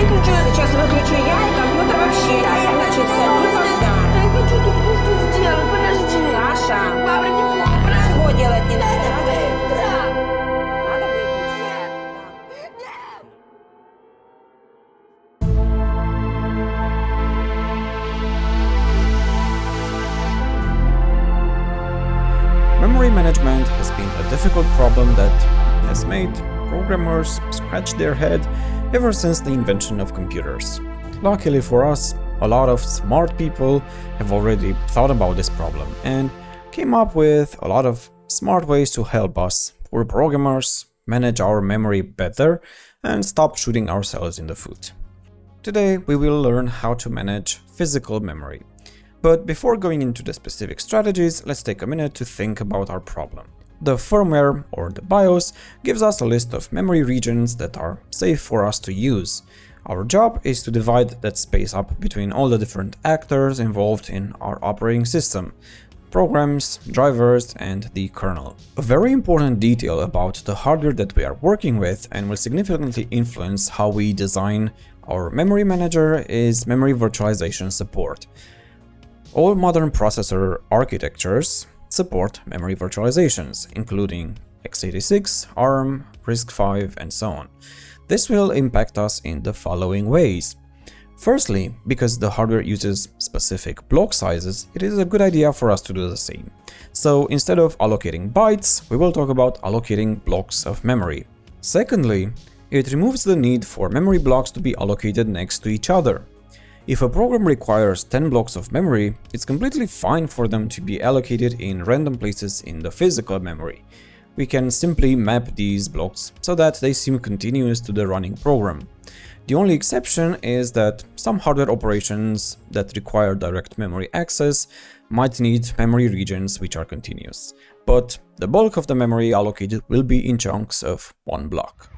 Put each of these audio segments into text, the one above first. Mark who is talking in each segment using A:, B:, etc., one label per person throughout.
A: выключу.
B: Сейчас выключу я, и компьютер вообще не включится никогда.
A: Да я хочу тут кое-что сделать, подожди.
B: Саша,
A: Бабра, не бабра.
B: чего делать не надо?
A: Да.
B: Надо выключить.
C: Memory management has been a difficult problem that has made programmers scratch their head ever since the invention of computers. Luckily for us, a lot of smart people have already thought about this problem and came up with a lot of smart ways to help us, poor programmers, manage our memory better and stop shooting ourselves in the foot. Today we will learn how to manage physical memory. But before going into the specific strategies, let's take a minute to think about our problem. The firmware, or the BIOS, gives us a list of memory regions that are safe for us to use. Our job is to divide that space up between all the different actors involved in our operating system: programs, drivers, and the kernel. A very important detail about the hardware that we are working with and will significantly influence how we design our memory manager is memory virtualization support. All modern processor architectures support memory virtualizations, including x86, ARM, RISC-V, and so on. This will impact us in the following ways. Firstly, because the hardware uses specific block sizes, it is a good idea for us to do the same. So instead of allocating bytes, we will talk about allocating blocks of memory. Secondly, it removes the need for memory blocks to be allocated next to each other. If a program requires 10 blocks of memory, it's completely fine for them to be allocated in random places in the physical memory. We can simply map these blocks so that they seem continuous to the running program. The only exception is that some hardware operations that require direct memory access might need memory regions which are continuous, but the bulk of the memory allocated will be in chunks of one block.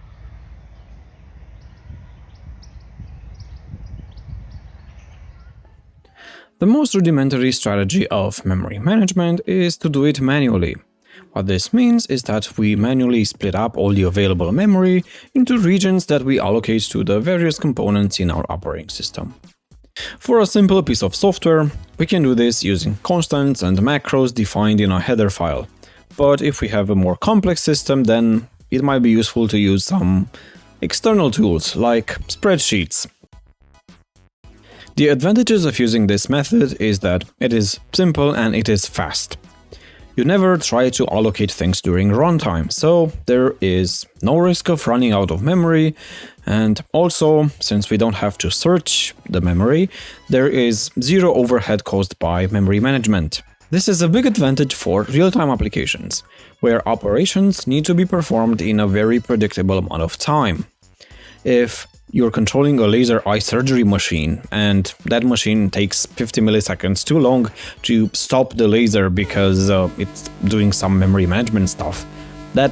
C: The most rudimentary strategy of memory management is to do it manually. What this means is that we manually split up all the available memory into regions that we allocate to the various components in our operating system. For a simple piece of software, we can do this using constants and macros defined in a header file. But if we have a more complex system, then it might be useful to use some external tools like spreadsheets. The advantages of using this method is that it is simple and it is fast. You never try to allocate things during runtime, so there is no risk of running out of memory, and also, since we don't have to search the memory, there is zero overhead caused by memory management. This is a big advantage for real-time applications, where operations need to be performed in a very predictable amount of time. If you're controlling a laser eye surgery machine and that machine takes 50 milliseconds too long to stop the laser because it's doing some memory management stuff, that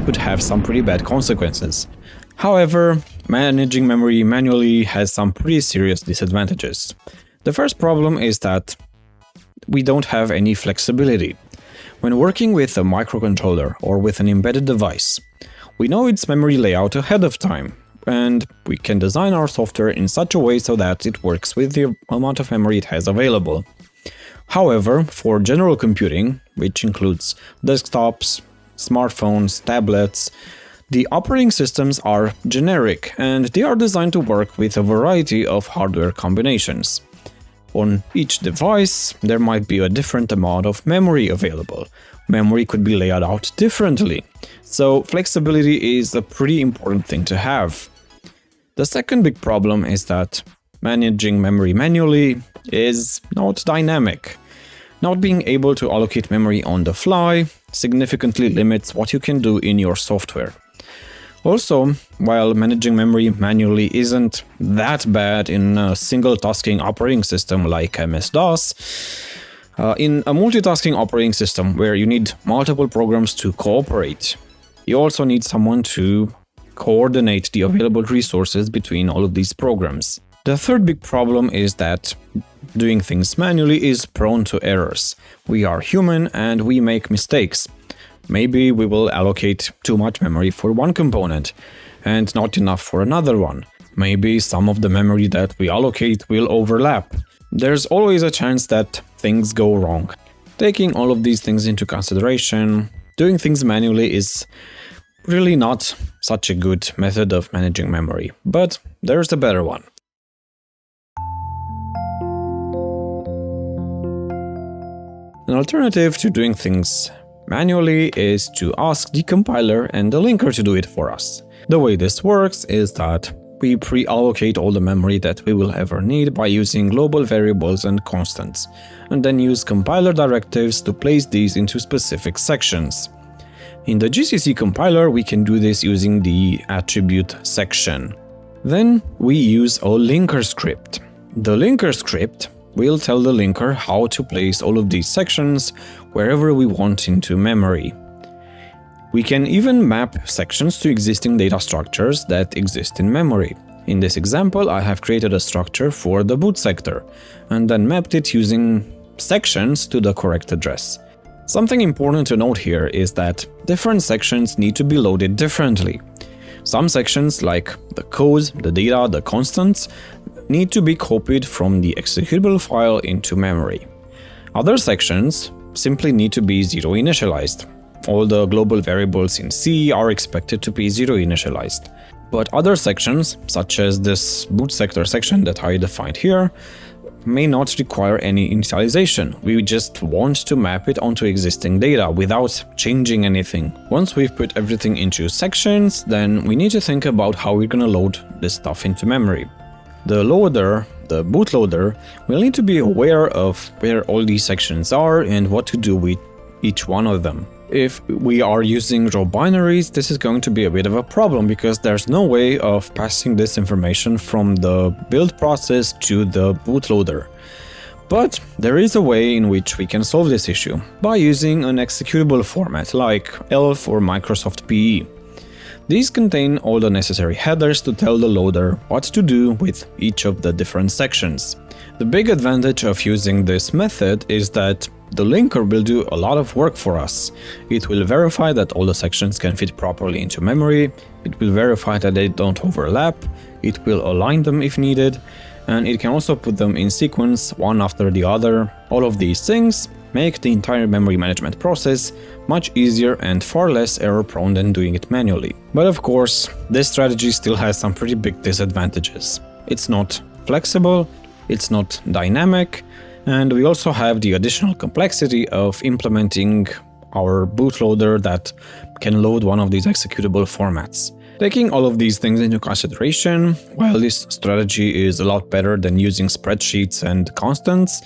C: could have some pretty bad consequences. However, managing memory manually has some pretty serious disadvantages. The first problem is that we don't have any flexibility. When working with a microcontroller or with an embedded device, we know its memory layout ahead of time, and we can design our software in such a way so that it works with the amount of memory it has available. However, for general computing, which includes desktops, smartphones, tablets, the operating systems are generic and they are designed to work with a variety of hardware combinations. On each device, there might be a different amount of memory available. Memory could be laid out differently, so flexibility is a pretty important thing to have. The second big problem is that managing memory manually is not dynamic. Not being able to allocate memory on the fly significantly limits what you can do in your software. Also, while managing memory manually isn't that bad in a single-tasking operating system like MS-DOS, in a multitasking operating system where you need multiple programs to cooperate, you also need someone to coordinate the available resources between all of these programs. The third big problem is that doing things manually is prone to errors. We are human and we make mistakes. Maybe we will allocate too much memory for one component and not enough for another one. Maybe some of the memory that we allocate will overlap. There's always a chance that things go wrong. Taking all of these things into consideration, doing things manually is really not such a good method of managing memory, but there's a better one. An alternative to doing things manually is to ask the compiler and the linker to do it for us. The way this works is that we pre-allocate all the memory that we will ever need by using global variables and constants, and then use compiler directives to place these into specific sections. In the GCC compiler, we can do this using the attribute section. Then we use a linker script. The linker script will tell the linker how to place all of these sections wherever we want into memory. We can even map sections to existing data structures that exist in memory. In this example, I have created a structure for the boot sector and then mapped it using sections to the correct address. Something important to note here is that different sections need to be loaded differently. Some sections, like the code, the data, the constants, need to be copied from the executable file into memory. Other sections simply need to be zero initialized. All the global variables in C are expected to be zero initialized. But other sections, such as this boot sector section that I defined here, may not require any initialization. We just want to map it onto existing data without changing anything. Once we've put everything into sections, then we need to think about how we're gonna load this stuff into memory. The loader, the bootloader, will need to be aware of where all these sections are and what to do with each one of them. If we are using raw binaries, this is going to be a bit of a problem because there's no way of passing this information from the build process to the bootloader. But there is a way in which we can solve this issue by using an executable format like ELF or Microsoft PE. These contain all the necessary headers to tell the loader what to do with each of the different sections. The big advantage of using this method is that the linker will do a lot of work for us. It will verify that all the sections can fit properly into memory, it will verify that they don't overlap, it will align them if needed, and it can also put them in sequence one after the other. All of these things make the entire memory management process much easier and far less error-prone than doing it manually. But of course, this strategy still has some pretty big disadvantages. It's not flexible, it's not dynamic, and we also have the additional complexity of implementing our bootloader that can load one of these executable formats. Taking all of these things into consideration, while this strategy is a lot better than using spreadsheets and constants,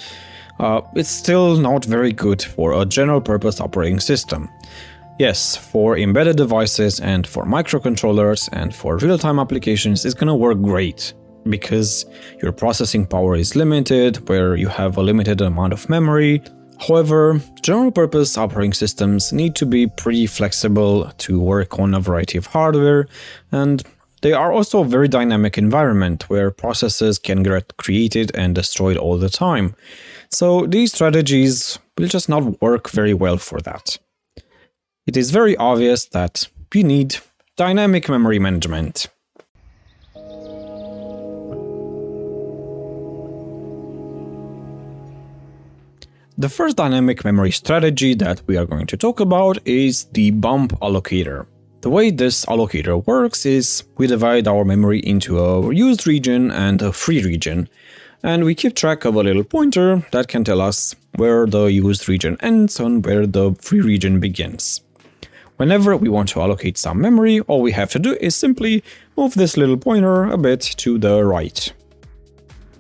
C: it's still not very good for a general-purpose operating system. Yes, for embedded devices and for microcontrollers and for real-time applications, it's gonna work great, because your processing power is limited, where you have a limited amount of memory. However, general-purpose operating systems need to be pretty flexible to work on a variety of hardware, and they are also a very dynamic environment where processes can get created and destroyed all the time. So these strategies will just not work very well for that. It is very obvious that we need dynamic memory management. The first dynamic memory strategy that we are going to talk about is the bump allocator. The way this allocator works is we divide our memory into a used region and a free region, and we keep track of a little pointer that can tell us where the used region ends and where the free region begins. Whenever we want to allocate some memory, all we have to do is simply move this little pointer a bit to the right.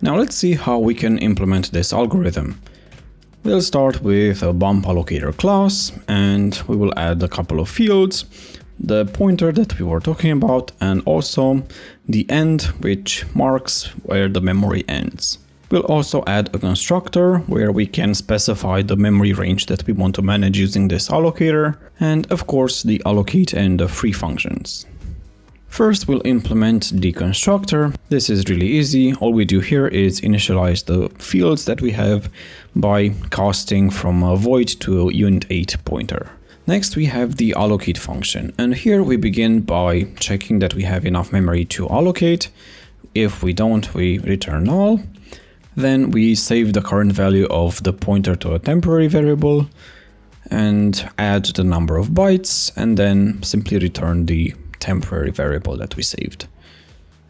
C: Now let's see how we can implement this algorithm. We'll start with a bump allocator class, and we will add a couple of fields, the pointer that we were talking about, and also the end, which marks where the memory ends. We'll also add a constructor where we can specify the memory range that we want to manage using this allocator, and of course the allocate and the free functions. First, we'll implement the constructor. This is really easy. All we do here is initialize the fields that we have by casting from a void to a unit8 pointer. Next, we have the allocate function, and here we begin by checking that we have enough memory to allocate. If we don't, we return null. Then we save the current value of the pointer to a temporary variable and add the number of bytes, and then simply return the temporary variable that we saved.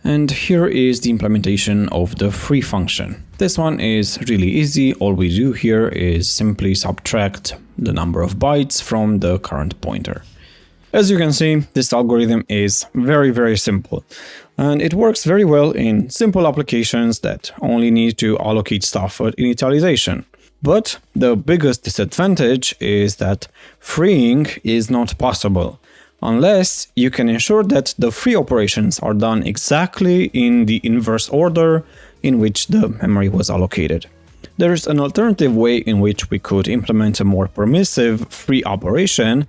C: And here is the implementation of the free function. This one is really easy. All we do here is simply subtract the number of bytes from the current pointer. As you can see, this algorithm is very simple, and it works very well in simple applications that only need to allocate stuff at initialization. But the biggest disadvantage is that freeing is not possible unless you can ensure that the free operations are done exactly in the inverse order in which the memory was allocated. There is an alternative way in which we could implement a more permissive free operation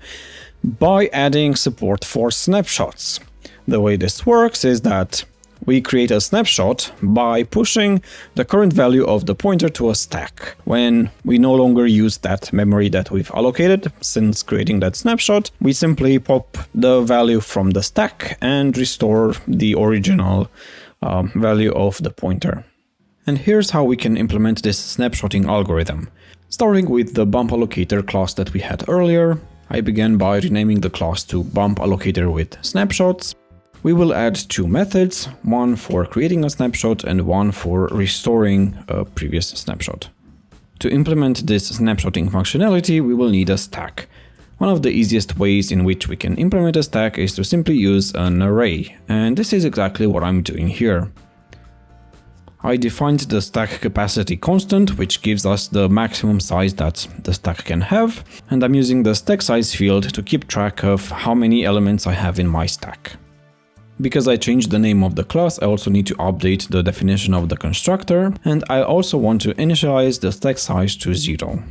C: by adding support for snapshots. The way this works is that we create a snapshot by pushing the current value of the pointer to a stack. When we no longer use that memory that we've allocated since creating that snapshot, we simply pop the value from the stack and restore the original value of the pointer. And here's how we can implement this snapshotting algorithm. Starting with the bump allocator class that we had earlier, I began by renaming the class to bump allocator with snapshots. We will add two methods, one for creating a snapshot and one for restoring a previous snapshot. To implement this snapshotting functionality, we will need a stack. One of the easiest ways in which we can implement a stack is to simply use an array, and this is exactly what I'm doing here. I defined the stack capacity constant, which gives us the maximum size that the stack can have, and I'm using the stack size field to keep track of how many elements I have in my stack. Because I changed the name of the class, I also need to update the definition of the constructor, and I also want to initialize the stack size to 0.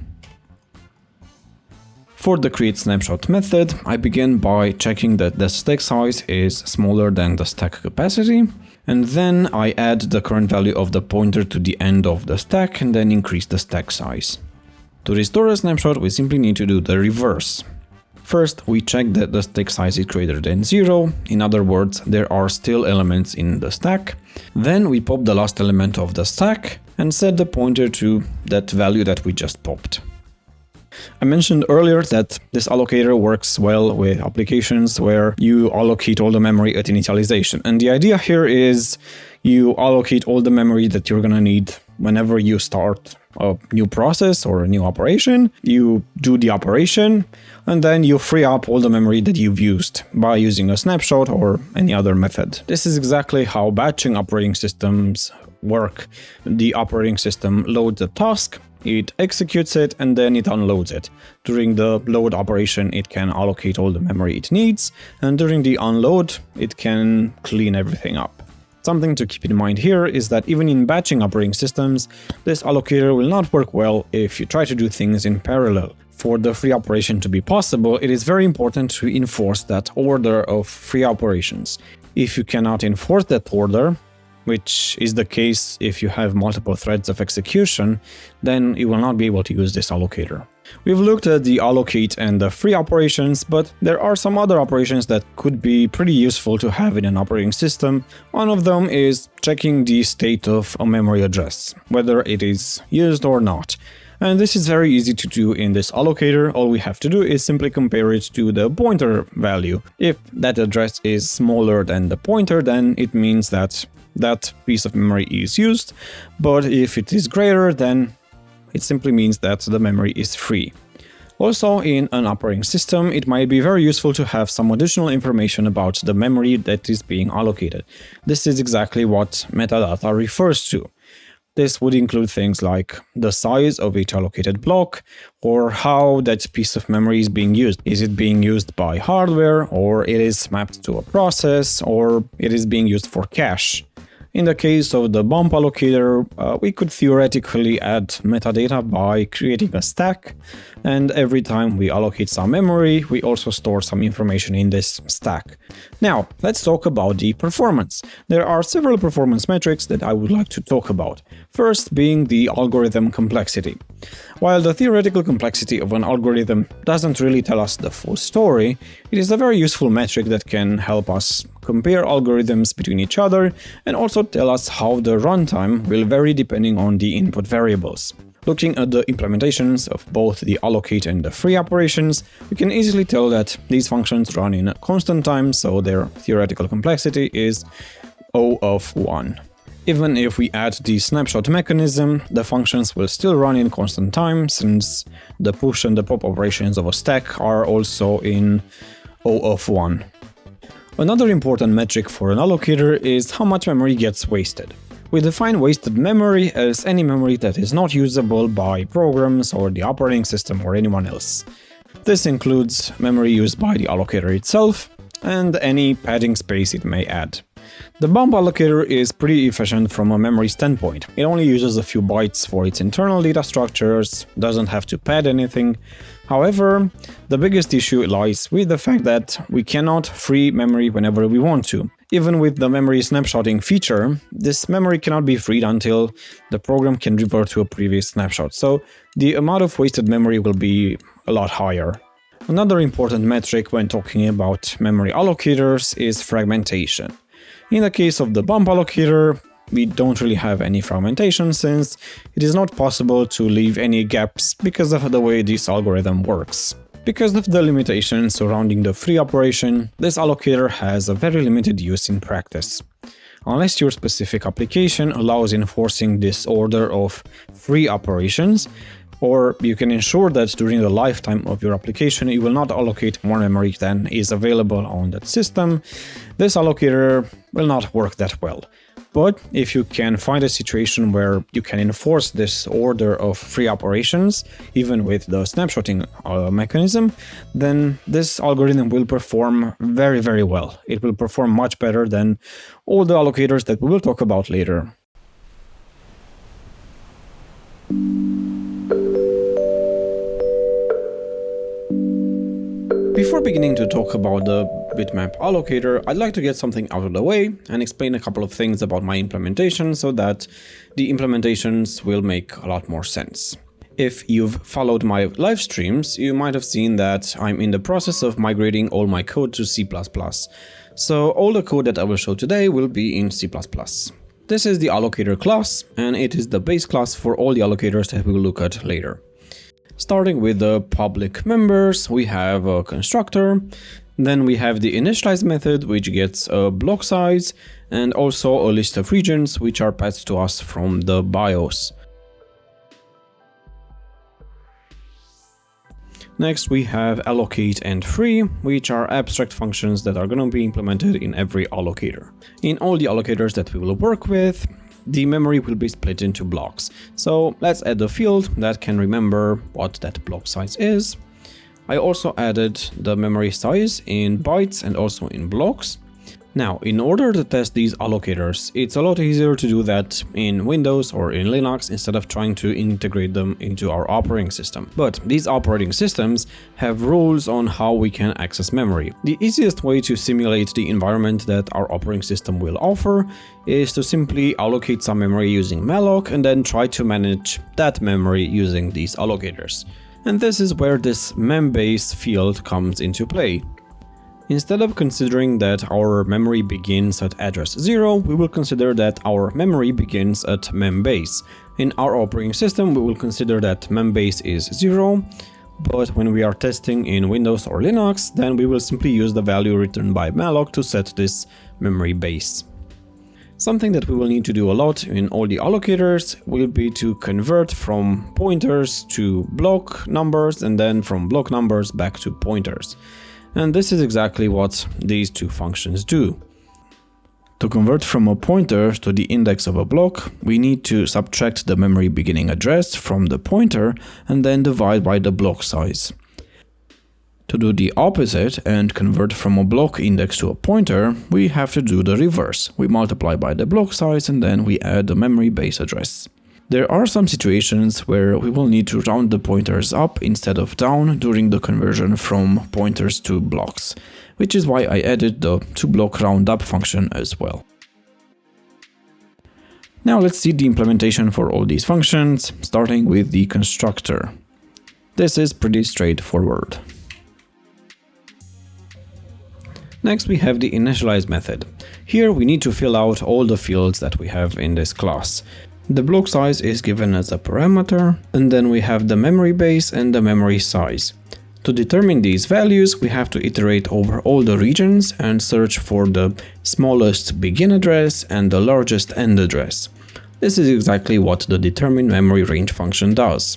C: For the create snapshot method, I begin by checking that the stack size is smaller than the stack capacity, and then I add the current value of the pointer to the end of the stack and then increase the stack size. To restore a snapshot, we simply need to do the reverse. First, we check that the stack size is greater than 0, in other words, there are still elements in the stack. Then we pop the last element of the stack and set the pointer to that value that we just popped. I mentioned earlier that this allocator works well with applications where you allocate all the memory at initialization. And the idea here is you allocate all the memory that you're gonna need whenever you start a new process or a new operation. You do the operation and then you free up all the memory that you've used by using a snapshot or any other method. This is exactly how batching operating systems work. The operating system loads a task, it executes it, and then it unloads it. During the load operation, it can allocate all the memory it needs, and during the unload, it can clean everything up. Something to keep in mind here is that even in batching operating systems, this allocator will not work well if you try to do things in parallel. For the free operation to be possible, it is very important to enforce that order of free operations. If you cannot enforce that order, which is the case if you have multiple threads of execution, then you will not be able to use this allocator. We've looked at the allocate and the free operations, but there are some other operations that could be pretty useful to have in an operating system. One of them is checking the state of a memory address, whether it is used or not. And this is very easy to do in this allocator. All we have to do is simply compare it to the pointer value. If that address is smaller than the pointer, then it means that that piece of memory is used, but if it is greater, then it simply means that the memory is free. Also, in an operating system, it might be very useful to have some additional information about the memory that is being allocated. This is exactly what metadata refers to. This would include things like the size of each allocated block, or how that piece of memory is being used. Is it being used by hardware, or it is mapped to a process, or it is being used for cache? In the case of the bump allocator, we could theoretically add metadata by creating a stack, and every time we allocate some memory, we also store some information in this stack. Now, let's talk about the performance. There are several performance metrics that I would like to talk about. First being the algorithm complexity. While the theoretical complexity of an algorithm doesn't really tell us the full story, it is a very useful metric that can help us compare algorithms between each other, and also tell us how the runtime will vary depending on the input variables. Looking at the implementations of both the allocate and the free operations, we can easily tell that these functions run in constant time, so their theoretical complexity is O of 1. Even if we add the snapshot mechanism, the functions will still run in constant time, since the push and the pop operations of a stack are also in O of 1. Another important metric for an allocator is how much memory gets wasted. We define wasted memory as any memory that is not usable by programs or the operating system or anyone else. This includes memory used by the allocator itself and any padding space it may add. The bump allocator is pretty efficient from a memory standpoint. It only uses a few bytes for its internal data structures, doesn't have to pad anything. However, the biggest issue lies with the fact that we cannot free memory whenever we want to. Even with the memory snapshotting feature, this memory cannot be freed until the program can revert to a previous snapshot, so the amount of wasted memory will be a lot higher. Another important metric when talking about memory allocators is fragmentation. In the case of the bump allocator, we don't really have any fragmentation since it is not possible to leave any gaps because of the way this algorithm works. Because of the limitations surrounding the free operation, this allocator has a very limited use in practice. Unless your specific application allows enforcing this order of free operations, or you can ensure that during the lifetime of your application you will not allocate more memory than is available on that system, this allocator will not work that well. But if you can find a situation where you can enforce this order of free operations, even with the snapshotting mechanism, then this algorithm will perform very, very well. It will perform much better than all the allocators that we will talk about later. Before beginning to talk about the Bitmap allocator, I'd like to get something out of the way and explain a couple of things about my implementation so that the implementations will make a lot more sense. If you've followed my live streams, you might have seen that I'm in the process of migrating all my code to C++. So all the code that I will show today will be in C++. This is the allocator class, and it is the base class for all the allocators that we will look at later. Starting with the public members, we have a constructor, then we have the initialize method, which gets a block size, and also a list of regions which are passed to us from the BIOS. Next we have allocate and free, which are abstract functions that are going to be implemented in every allocator. In all the allocators that we will work with, the memory will be split into blocks. So let's add a field that can remember what that block size is. I also added the memory size in bytes and also in blocks. Now, in order to test these allocators, it's a lot easier to do that in Windows or in Linux instead of trying to integrate them into our operating system. But these operating systems have rules on how we can access memory. The easiest way to simulate the environment that our operating system will offer is to simply allocate some memory using malloc and then try to manage that memory using these allocators. And this is where this membase field comes into play. Instead of considering that our memory begins at address 0, we will consider that our memory begins at membase. In our operating system, we will consider that membase is 0, but when we are testing in Windows or Linux, then we will simply use the value returned by malloc to set this memory base. Something that we will need to do a lot in all the allocators will be to convert from pointers to block numbers and then from block numbers back to pointers. And this is exactly what these two functions do. To convert from a pointer to the index of a block, we need to subtract the memory beginning address from the pointer and then divide by the block size. To do the opposite and convert from a block index to a pointer, we have to do the reverse. We multiply by the block size and then we add the memory base address. There are some situations where we will need to round the pointers up instead of down during the conversion from pointers to blocks, which is why I added the toBlock roundup function as well. Now let's see the implementation for all these functions, starting with the constructor. This is pretty straightforward. Next we have the initialize method. Here we need to fill out all the fields that we have in this class. The block size is given as a parameter, and then we have the memory base and the memory size. To determine these values, we have to iterate over all the regions and search for the smallest begin address and the largest end address. This is exactly what the determine memory range function does.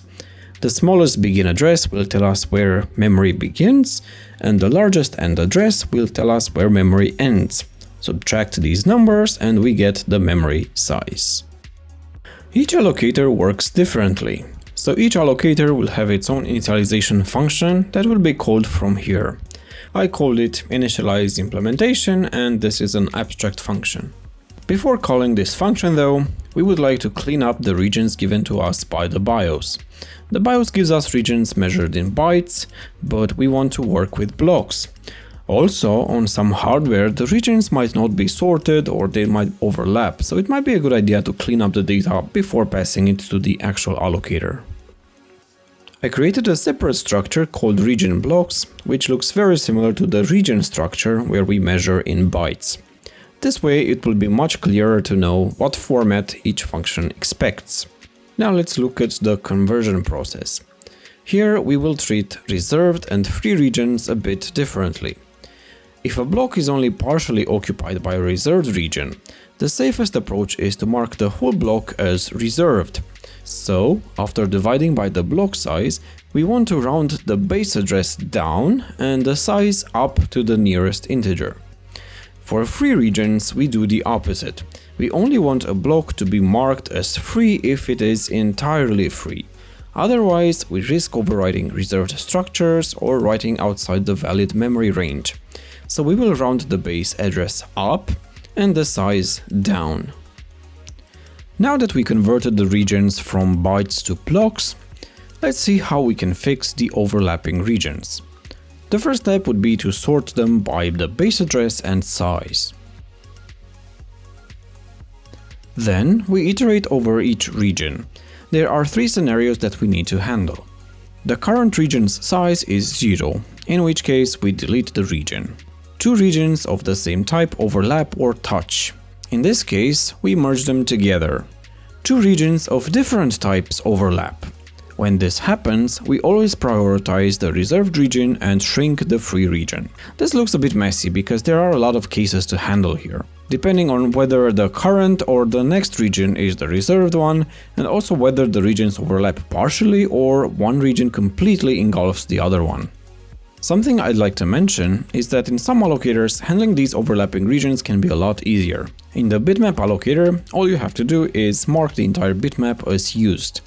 C: The smallest begin address will tell us where memory begins, and the largest end address will tell us where memory ends. Subtract these numbers and we get the memory size. Each allocator works differently. So each allocator will have its own initialization function that will be called from here. I called it initialize implementation, and this is an abstract function. Before calling this function though, we would like to clean up the regions given to us by the BIOS. The BIOS gives us regions measured in bytes, but we want to work with blocks. Also, on some hardware, the regions might not be sorted or they might overlap, so it might be a good idea to clean up the data before passing it to the actual allocator. I created a separate structure called region blocks, which looks very similar to the region structure where we measure in bytes. This way it will be much clearer to know what format each function expects. Now let's look at the conversion process. Here we will treat reserved and free regions a bit differently. If a block is only partially occupied by a reserved region, the safest approach is to mark the whole block as reserved. So, after dividing by the block size, we want to round the base address down and the size up to the nearest integer. For free regions, we do the opposite. We only want a block to be marked as free if it is entirely free. Otherwise, we risk overriding reserved structures or writing outside the valid memory range. So we will round the base address up and the size down. Now that we converted the regions from bytes to blocks, let's see how we can fix the overlapping regions. The first step would be to sort them by the base address and size. Then we iterate over each region. There are three scenarios that we need to handle. The current region's size is 0, in which case we delete the region. Two regions of the same type overlap or touch. In this case, we merge them together. Two regions of different types overlap. When this happens, we always prioritize the reserved region and shrink the free region. This looks a bit messy because there are a lot of cases to handle here, depending on whether the current or the next region is the reserved one, and also whether the regions overlap partially or one region completely engulfs the other one. Something I'd like to mention is that in some allocators, handling these overlapping regions can be a lot easier. In the bitmap allocator, all you have to do is mark the entire bitmap as used.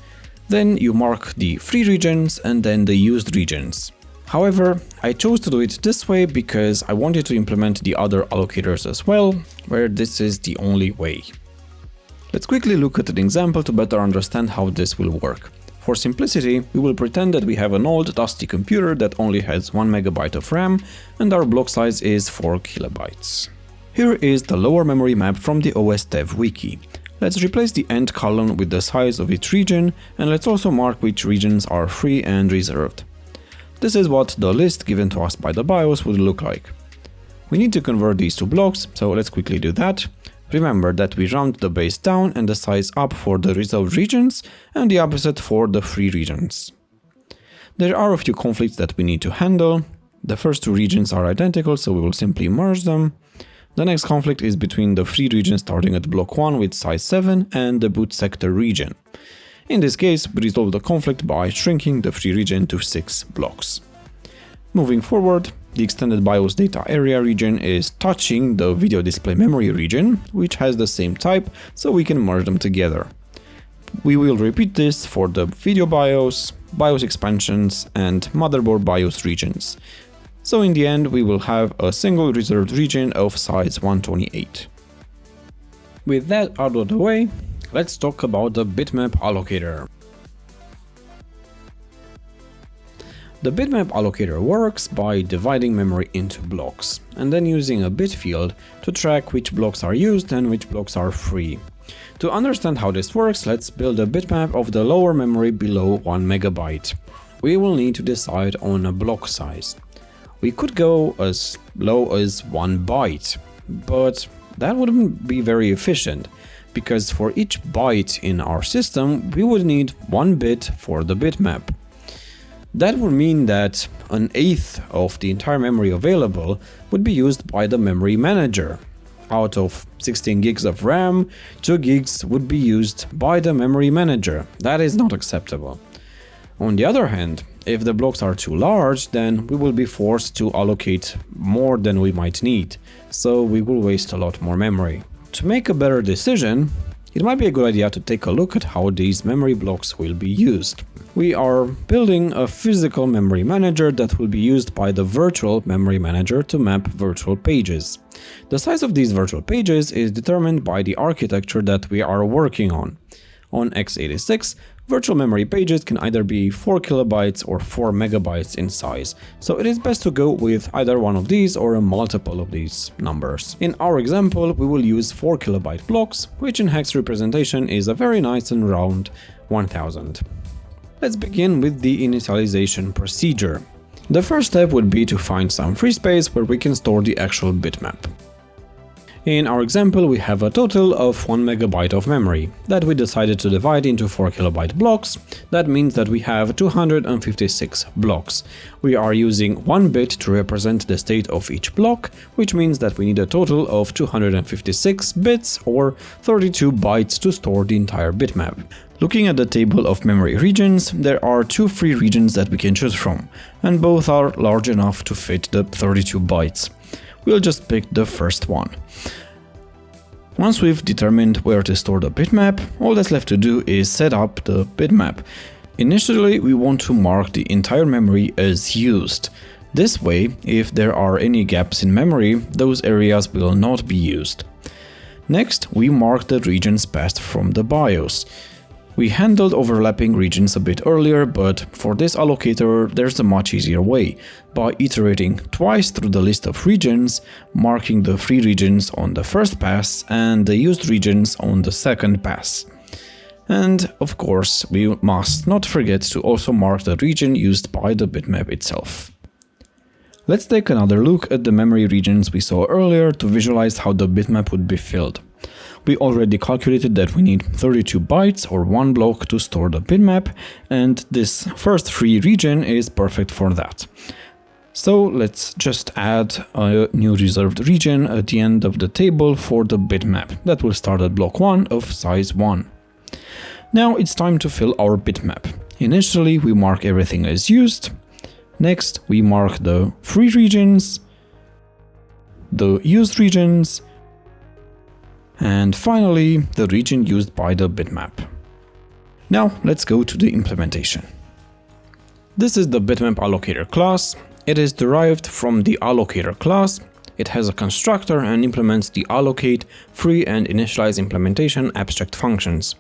C: Then you mark the free regions and then the used regions. However, I chose to do it this way because I wanted to implement the other allocators as well, where this is the only way. Let's quickly look at an example to better understand how this will work. For simplicity, we will pretend that we have an old dusty computer that only has 1 MB of RAM and our block size is 4 KB. Here is the lower memory map from the OS Dev wiki. Let's replace the end column with the size of each region, and let's also mark which regions are free and reserved. This is what the list given to us by the BIOS would look like. We need to convert these to blocks, so let's quickly do that. Remember that we round the base down and the size up for the reserved regions and the opposite for the free regions. There are a few conflicts that we need to handle. The first two regions are identical, so we will simply merge them. The next conflict is between the free region starting at block 1 with size 7 and the boot sector region. In this case, we resolve the conflict by shrinking the free region to 6 blocks. Moving forward, the extended BIOS data area region is touching the video display memory region, which has the same type, so we can merge them together. We will repeat this for the video BIOS, BIOS expansions, and motherboard BIOS regions. So in the end, we will have a single reserved region of size 128. With that out of the way, let's talk about the bitmap allocator. The bitmap allocator works by dividing memory into blocks, and then using a bit field to track which blocks are used and which blocks are free. To understand how this works, let's build a bitmap of the lower memory below 1 MB. We will need to decide on a block size. We could go as low as 1 byte, but that wouldn't be very efficient, because for each byte in our system, we would need 1 bit for the bitmap. That would mean that an eighth of the entire memory available would be used by the memory manager. Out of 16 gigs of RAM, 2 gigs would be used by the memory manager. That is not acceptable. On the other hand, if the blocks are too large, then we will be forced to allocate more than we might need, so we will waste a lot more memory. To make a better decision, it might be a good idea to take a look at how these memory blocks will be used. We are building a physical memory manager that will be used by the virtual memory manager to map virtual pages. The size of these virtual pages is determined by the architecture that we are working on. On x86, virtual memory pages can either be 4 kilobytes or 4 megabytes in size, so it is best to go with either one of these or a multiple of these numbers. In our example, we will use 4 kilobyte blocks, which in hex representation is a very nice and round 1000. Let's begin with the initialization procedure. The first step would be to find some free space where we can store the actual bitmap. In our example, we have a total of 1 megabyte of memory that we decided to divide into 4 kilobyte blocks. That means that we have 256 blocks. We are using 1 bit to represent the state of each block, which means that we need a total of 256 bits or 32 bytes to store the entire bitmap. Looking at the table of memory regions, there are 2 free regions that we can choose from, and both are large enough to fit the 32 bytes. We'll just pick the first one. Once we've determined where to store the bitmap, all that's left to do is set up the bitmap. Initially, we want to mark the entire memory as used. This way, if there are any gaps in memory, those areas will not be used. Next, we mark the regions passed from the BIOS. We handled overlapping regions a bit earlier, but for this allocator there's a much easier way, by iterating twice through the list of regions, marking the free regions on the first pass and the used regions on the second pass. And of course, we must not forget to also mark the region used by the bitmap itself. Let's take another look at the memory regions we saw earlier to visualize how the bitmap would be filled. We already calculated that we need 32 bytes or 1 block to store the bitmap, and this first free region is perfect for that. So let's just add a new reserved region at the end of the table for the bitmap that will start at block 1 of size 1. Now it's time to fill our bitmap. Initially we mark everything as used. Next we mark the free regions, the used regions, and finally the region used by the bitmap. Now let's go to the implementation. This is the bitmap allocator class. It is derived from the allocator class. It has a constructor and implements the allocate, free and initialize implementation abstract functions.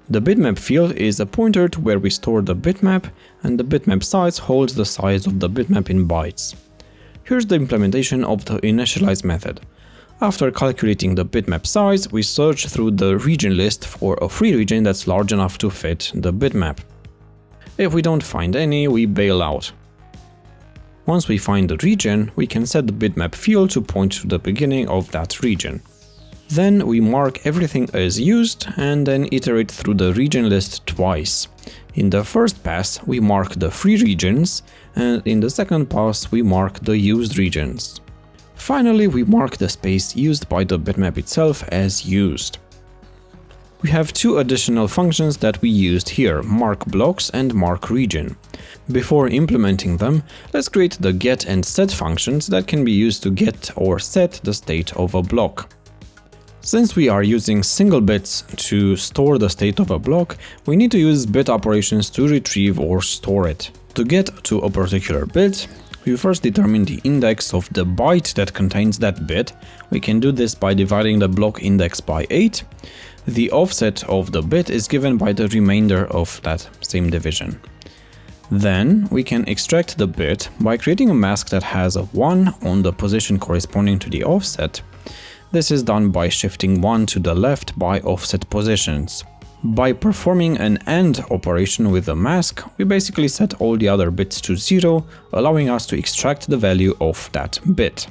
C: The bitmap field is a pointer to where we store the bitmap, and the bitmap size holds the size of the bitmap in bytes. Here's the implementation of the initialize method. After calculating the bitmap size, we search through the region list for a free region that's large enough to fit the bitmap. If we don't find any, we bail out. Once we find the region, we can set the bitmap field to point to the beginning of that region. Then we mark everything as used and then iterate through the region list twice. In the first pass, we mark the free regions, and in the second pass, we mark the used regions. Finally, we mark the space used by the bitmap itself as used. We have 2 additional functions that we used here, mark blocks and mark region. Before implementing them, let's create the get and set functions that can be used to get or set the state of a block. Since we are using single bits to store the state of a block, we need to use bit operations to retrieve or store it. To get to a particular bit, we first determine the index of the byte that contains that bit. We can do this by dividing the block index by 8. The offset of the bit is given by the remainder of that same division. Then we can extract the bit by creating a mask that has a 1 on the position corresponding to the offset. This is done by shifting 1 to the left by offset positions. By performing an AND operation with the mask, we basically set all the other bits to 0, allowing us to extract the value of that bit.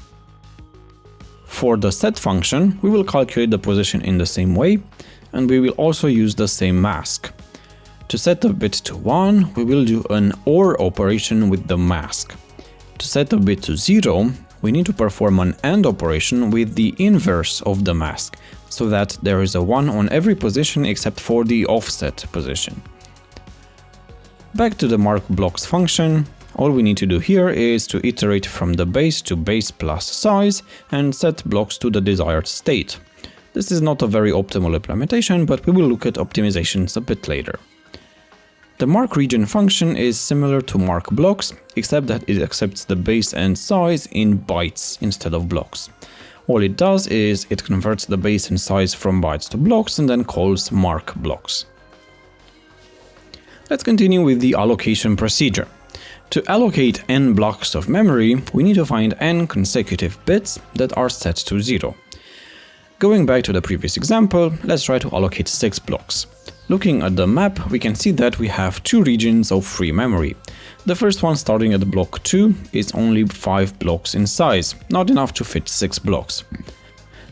C: For the set function, we will calculate the position in the same way, and we will also use the same mask. To set the bit to 1, we will do an OR operation with the mask. To set the bit to 0, we need to perform an AND operation with the inverse of the mask, so that there is a 1 on every position except for the offset position. Back to the mark blocks function, all we need to do here is to iterate from the base to base plus size and set blocks to the desired state. This is not a very optimal implementation, but we will look at optimizations a bit later. The mark region function is similar to mark blocks, except that it accepts the base and size in bytes instead of blocks. All it does is it converts the base and size from bytes to blocks and then calls mark blocks. Let's continue with the allocation procedure. To allocate n blocks of memory, we need to find n consecutive bits that are set to 0. Going back to the previous example, let's try to allocate 6 blocks. Looking at the map, we can see that we have 2 regions of free memory. The first one, starting at block 2, is only 5 blocks in size, not enough to fit 6 blocks.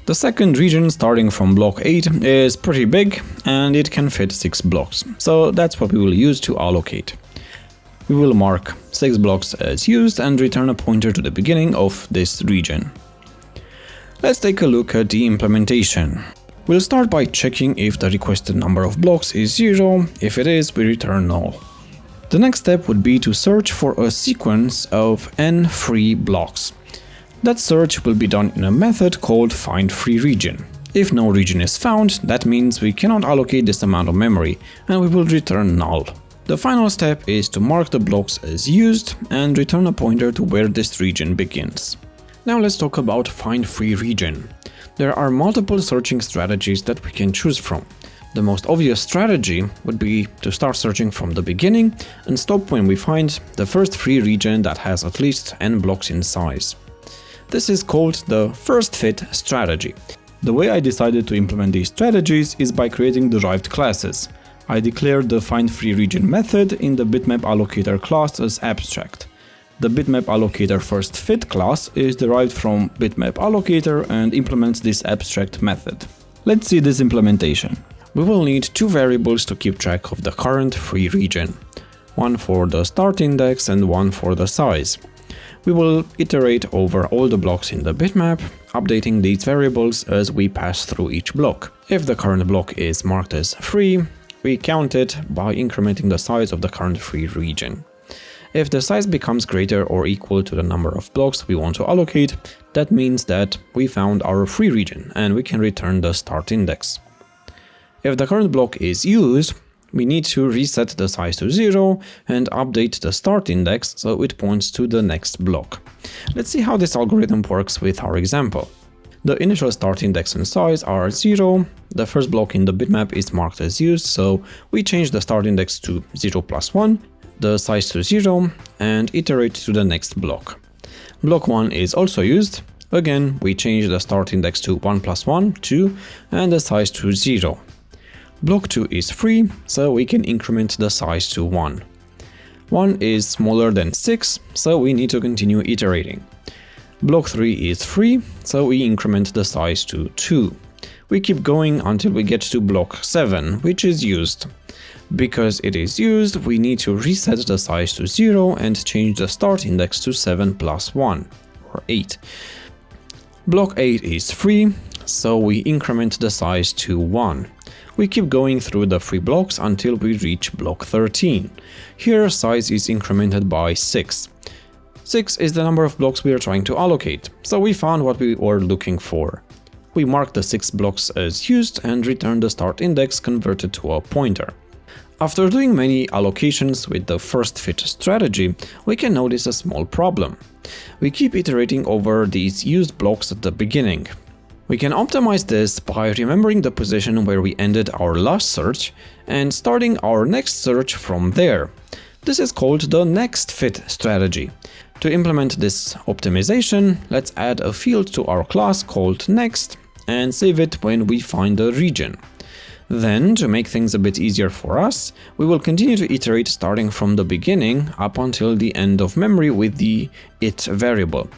C: The second region, starting from block 8, is pretty big and it can fit 6 blocks, so that's what we will use to allocate. We will mark 6 blocks as used and return a pointer to the beginning of this region. Let's take a look at the implementation. We'll start by checking if the requested number of blocks is 0. If it is, we return null. The next step would be to search for a sequence of n free blocks. That search will be done in a method called findFreeRegion. If no region is found, that means we cannot allocate this amount of memory, and we will return null. The final step is to mark the blocks as used and return a pointer to where this region begins. Now let's talk about findFreeRegion. There are multiple searching strategies that we can choose from. The most obvious strategy would be to start searching from the beginning and stop when we find the first free region that has at least n blocks in size. This is called the first fit strategy. The way I decided to implement these strategies is by creating derived classes. I declared the findFreeRegion method in the Bitmap allocator class as abstract. The Bitmap allocator first fit class is derived from Bitmap allocator and implements this abstract method. Let's see this implementation. We will need 2 variables to keep track of the current free region, one for the start index and one for the size. We will iterate over all the blocks in the bitmap, updating these variables as we pass through each block. If the current block is marked as free, we count it by incrementing the size of the current free region. If the size becomes greater or equal to the number of blocks we want to allocate, that means that we found our free region and we can return the start index. If the current block is used, we need to reset the size to 0 and update the start index so it points to the next block. Let's see how this algorithm works with our example. The initial start index and size are 0, the first block in the bitmap is marked as used, so we change the start index to 0 plus 1, the size to 0, and iterate to the next block. Block 1 is also used. Again, we change the start index to 1 plus 1, 2, and the size to 0. Block 2 is free, so we can increment the size to 1. 1 is smaller than 6, so we need to continue iterating. Block 3 is free, so we increment the size to 2. We keep going until we get to block 7, which is used. Because it is used, we need to reset the size to 0 and change the start index to 7 plus 1, or 8. Block 8 is free, so we increment the size to 1. We keep going through the free blocks until we reach block 13. Here, size is incremented by 6. 6 is the number of blocks we are trying to allocate, so we found what we were looking for. We mark the 6 blocks as used and return the start index converted to a pointer. After doing many allocations with the first fit strategy, we can notice a small problem. We keep iterating over these used blocks at the beginning. We can optimize this by remembering the position where we ended our last search and starting our next search from there. This is called the next fit strategy. To implement this optimization, let's add a field to our class called next and save it when we find a region. Then, to make things a bit easier for us, we will continue to iterate starting from the beginning up until the end of memory with the it variable.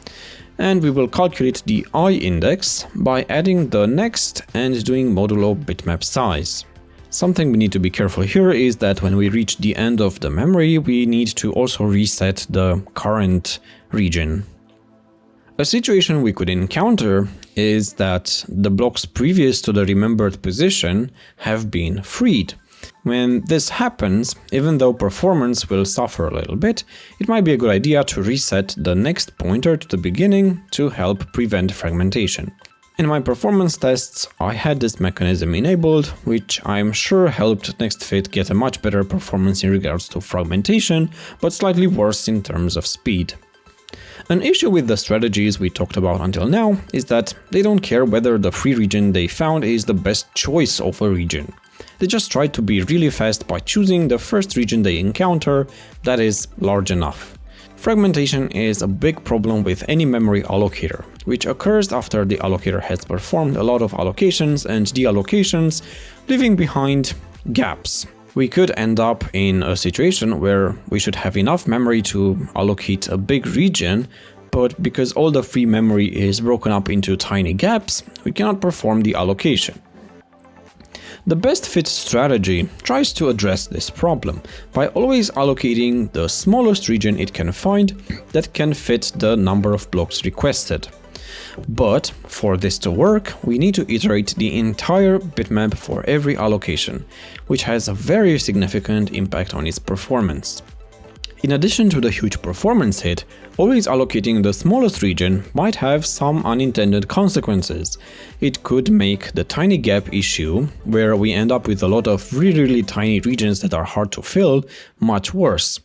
C: And we will calculate the I index by adding the next and doing modulo bitmap size. Something we need to be careful here is that when we reach the end of the memory, we need to also reset the current region. A situation we could encounter is that the blocks previous to the remembered position have been freed. When this happens, even though performance will suffer a little bit, it might be a good idea to reset the next pointer to the beginning to help prevent fragmentation. In my performance tests, I had this mechanism enabled, which I'm sure helped NextFit get a much better performance in regards to fragmentation, but slightly worse in terms of speed. An issue with the strategies we talked about until now is that they don't care whether the free region they found is the best choice of a region. They just try to be really fast by choosing the first region they encounter that is large enough. Fragmentation is a big problem with any memory allocator, which occurs after the allocator has performed a lot of allocations and deallocations, leaving behind gaps. We could end up in a situation where we should have enough memory to allocate a big region, but because all the free memory is broken up into tiny gaps, we cannot perform the allocation. The best fit strategy tries to address this problem by always allocating the smallest region it can find that can fit the number of blocks requested. But for this to work, we need to iterate the entire bitmap for every allocation, which has a very significant impact on its performance. In addition to the huge performance hit, always allocating the smallest region might have some unintended consequences. It could make the tiny gap issue, where we end up with a lot of really tiny regions that are hard to fill, much worse.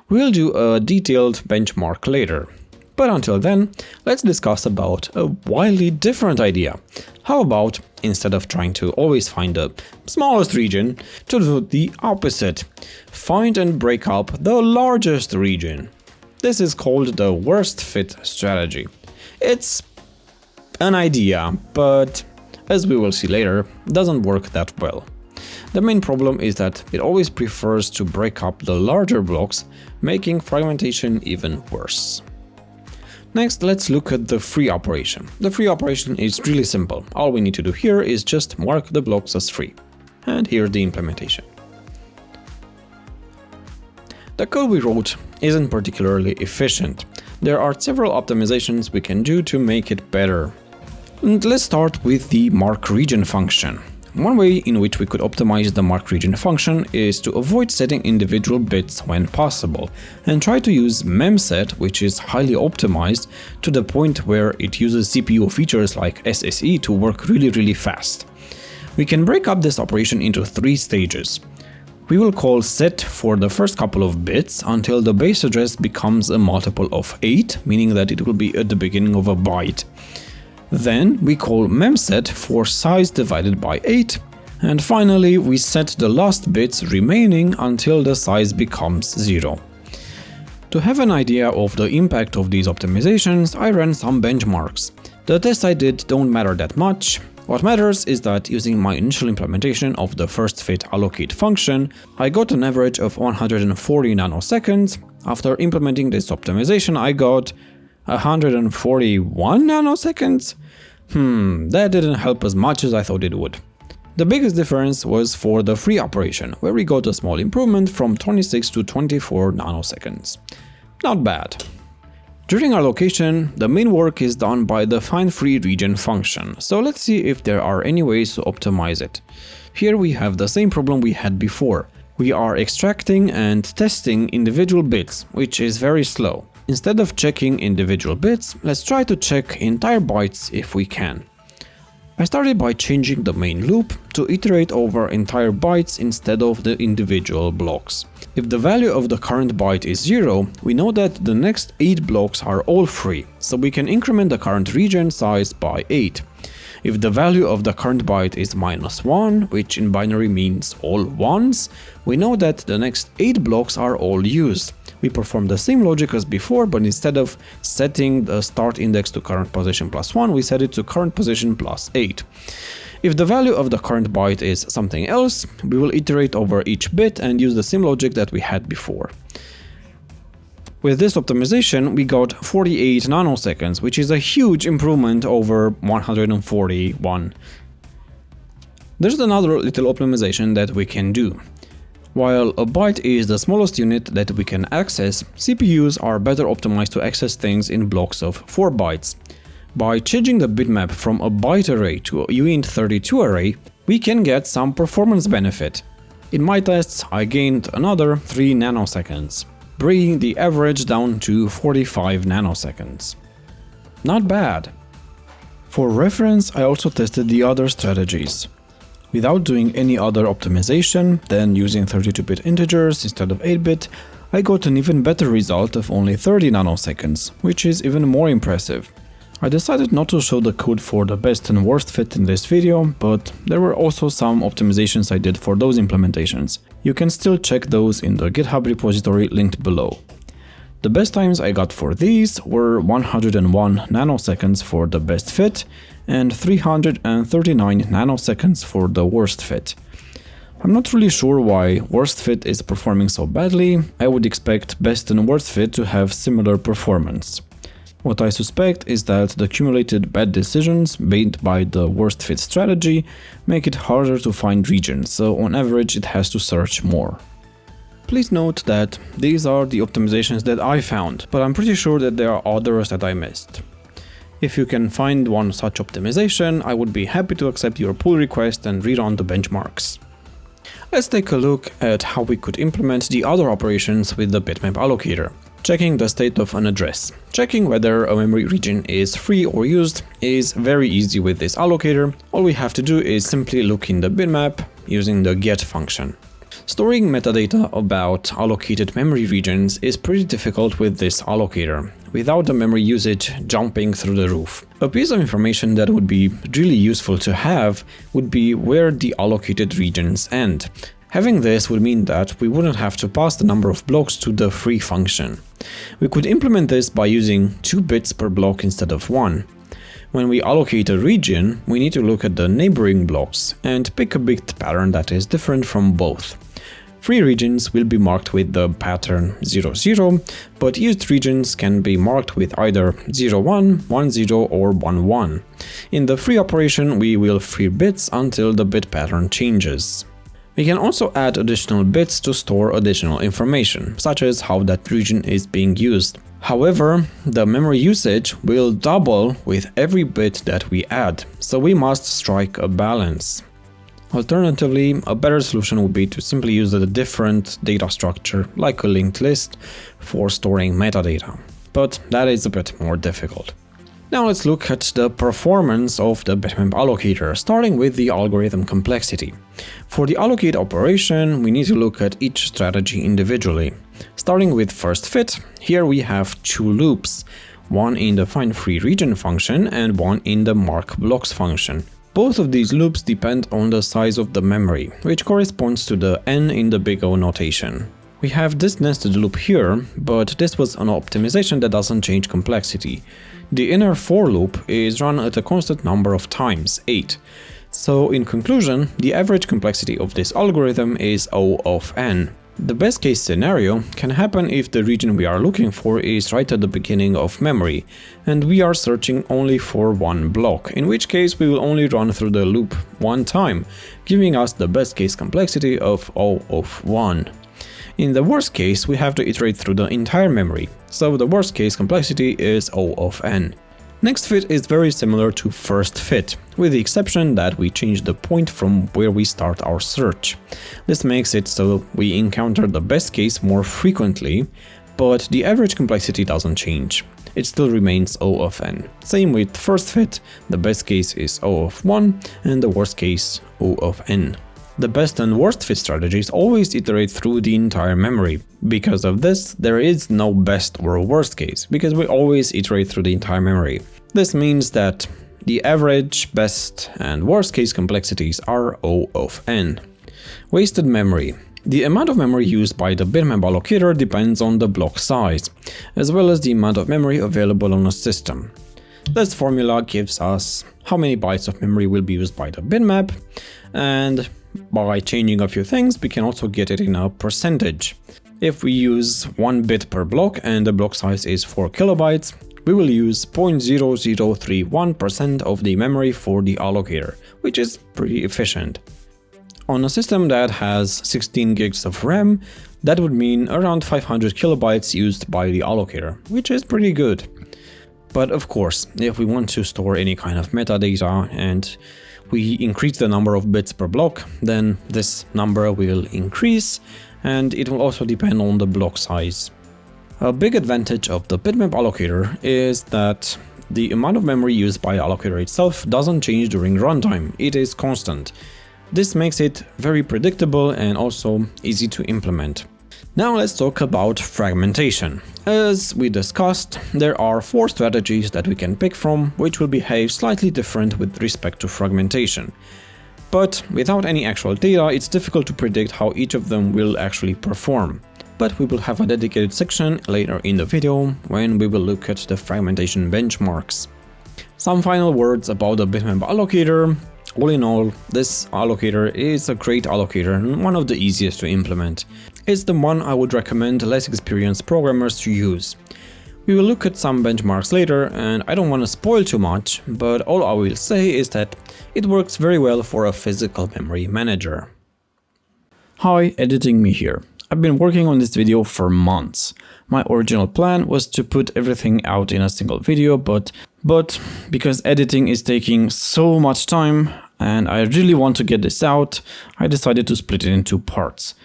C: We'll do a detailed benchmark later. But until then, let's discuss about a wildly different idea. How about, instead of trying to always find the smallest region, to do the opposite? Find and break up the largest region. This is called the worst fit strategy. It's an idea, but as we will see later, doesn't work that well. The main problem is that it always prefers to break up the larger blocks, making fragmentation even worse. Next, let's look at the free operation. The free operation is really simple. All we need to do here is just mark the blocks as free. And here's the implementation. The code we wrote isn't particularly efficient. There are several optimizations we can do to make it better. And let's start with the mark region function. One way in which we could optimize the mark region function is to avoid setting individual bits when possible and try to use memset, which is highly optimized to the point where it uses CPU features like SSE to work really fast. We can break up this operation into 3 stages. We will call set for the first couple of bits until the base address becomes a multiple of 8, meaning that it will be at the beginning of a byte. Then we call memset for size divided by 8, and finally we set the last bits remaining until the size becomes 0. To have an idea of the impact of these optimizations, I ran some benchmarks. The tests I did don't matter that much. What matters is that using my initial implementation of the first fit allocate function, I got an average of 140 nanoseconds. After implementing this optimization, I got 141 nanoseconds? That didn't help as much as I thought it would. The biggest difference was for the free operation, where we got a small improvement from 26 to 24 nanoseconds. Not bad. During allocation, the main work is done by the find free region function, so let's see if there are any ways to optimize it. Here we have the same problem we had before. We are extracting and testing individual bits, which is very slow. Instead of checking individual bits, let's try to check entire bytes if we can. I started by changing the main loop to iterate over entire bytes instead of the individual blocks. If the value of the current byte is 0, we know that the next 8 blocks are all free, so we can increment the current region size by 8. If the value of the current byte is -1, which in binary means all ones, we know that the next 8 blocks are all used. We perform the same logic as before, but instead of setting the start index to current position plus 1, we set it to current position plus 8. If the value of the current byte is something else, we will iterate over each bit and use the same logic that we had before. With this optimization, we got 48 nanoseconds, which is a huge improvement over 141. There's another little optimization that we can do. While a byte is the smallest unit that we can access, CPUs are better optimized to access things in blocks of 4 bytes. By changing the bitmap from a byte array to a uint32 array, we can get some performance benefit. In my tests, I gained another 3 nanoseconds, bringing the average down to 45 nanoseconds. Not bad. For reference, I also tested the other strategies. Without doing any other optimization than using 32-bit integers instead of 8-bit, I got an even better result of only 30 nanoseconds, which is even more impressive. I decided not to show the code for the best and worst fit in this video, but there were also some optimizations I did for those implementations. You can still check those in the GitHub repository linked below. The best times I got for these were 101 nanoseconds for the best fit and 339 nanoseconds for the worst fit. I'm not really sure why worst fit is performing so badly. I would expect best and worst fit to have similar performance. What I suspect is that the accumulated bad decisions made by the worst fit strategy make it harder to find regions, so on average it has to search more. Please note that these are the optimizations that I found, but I'm pretty sure that there are others that I missed. If you can find one such optimization, I would be happy to accept your pull request and rerun the benchmarks. Let's take a look at how we could implement the other operations with the bitmap allocator. Checking the state of an address. Checking whether a memory region is free or used is very easy with this allocator. All we have to do is simply look in the bitmap using the get function. Storing metadata about allocated memory regions is pretty difficult with this allocator, without the memory usage jumping through the roof. A piece of information that would be really useful to have would be where the allocated regions end. Having this would mean that we wouldn't have to pass the number of blocks to the free function. We could implement this by using 2 bits per block instead of 1. When we allocate a region, we need to look at the neighboring blocks and pick a bit pattern that is different from both. Free regions will be marked with the pattern 00, but used regions can be marked with either 01, 10 or 11. In the free operation, we will free bits until the bit pattern changes. We can also add additional bits to store additional information, such as how that region is being used. However, the memory usage will double with every bit that we add, so we must strike a balance. Alternatively, a better solution would be to simply use a different data structure, like a linked list, for storing metadata, but that is a bit more difficult. Now let's look at the performance of the bitmap allocator, starting with the algorithm complexity. For the allocate operation, we need to look at each strategy individually. Starting with first fit, here we have 2 loops, one in the find free region function and one in the mark blocks function. Both of these loops depend on the size of the memory, which corresponds to the n in the big O notation. We have this nested loop here, but this was an optimization that doesn't change complexity. The inner for loop is run at a constant number of times, 8. So in conclusion, the average complexity of this algorithm is O of n. The best case scenario can happen if the region we are looking for is right at the beginning of memory, and we are searching only for one block, in which case we will only run through the loop one time, giving us the best case complexity of O of 1. In the worst case, we have to iterate through the entire memory, so the worst case complexity is O of n. Next fit is very similar to first fit, with the exception that we change the point from where we start our search. This makes it so we encounter the best case more frequently, but the average complexity doesn't change. It still remains O of n. Same with first fit, the best case is O of 1 and the worst case O of n. The best and worst fit strategies always iterate through the entire memory. Because of this, there is no best or worst case, because we always iterate through the entire memory. This means that the average, best and worst case complexities are O of n. Wasted memory. The amount of memory used by the bitmap allocator depends on the block size, as well as the amount of memory available on a system. This formula gives us how many bytes of memory will be used by the bitmap, and by changing a few things we can also get it in a percentage. If we use 1 bit per block and the block size is 4 kilobytes, we will use 0.0031% of the memory for the allocator, which is pretty efficient. On a system that has 16 gigs of RAM, that would mean around 500 kilobytes used by the allocator, which is pretty good. But of course, if we want to store any kind of metadata and we increase the number of bits per block, then this number will increase, and it will also depend on the block size. A big advantage of the bitmap allocator is that the amount of memory used by the allocator itself doesn't change during runtime, it is constant. This makes it very predictable and also easy to implement. Now let's talk about fragmentation. As we discussed, there are 4 strategies that we can pick from, which will behave slightly different with respect to fragmentation. But without any actual data, it's difficult to predict how each of them will actually perform. But we will have a dedicated section later in the video when we will look at the fragmentation benchmarks. Some final words about the bitmap allocator. All in all, this allocator is a great allocator and one of the easiest to implement. It's the one I would recommend less experienced programmers to use. We will look at some benchmarks later, and I don't want to spoil too much, but all I will say is that it works very well for a physical memory manager. Hi, editing me here. I've been working on this video for months. My original plan was to put everything out in a single video, but because editing is taking so much time and I really want to get this out, I decided to split it into parts.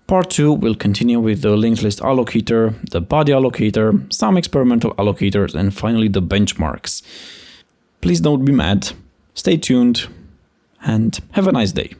C: Part 2 will continue with the linked list allocator, the body allocator, some experimental allocators, and finally the benchmarks. Please don't be mad, stay tuned, and have a nice day.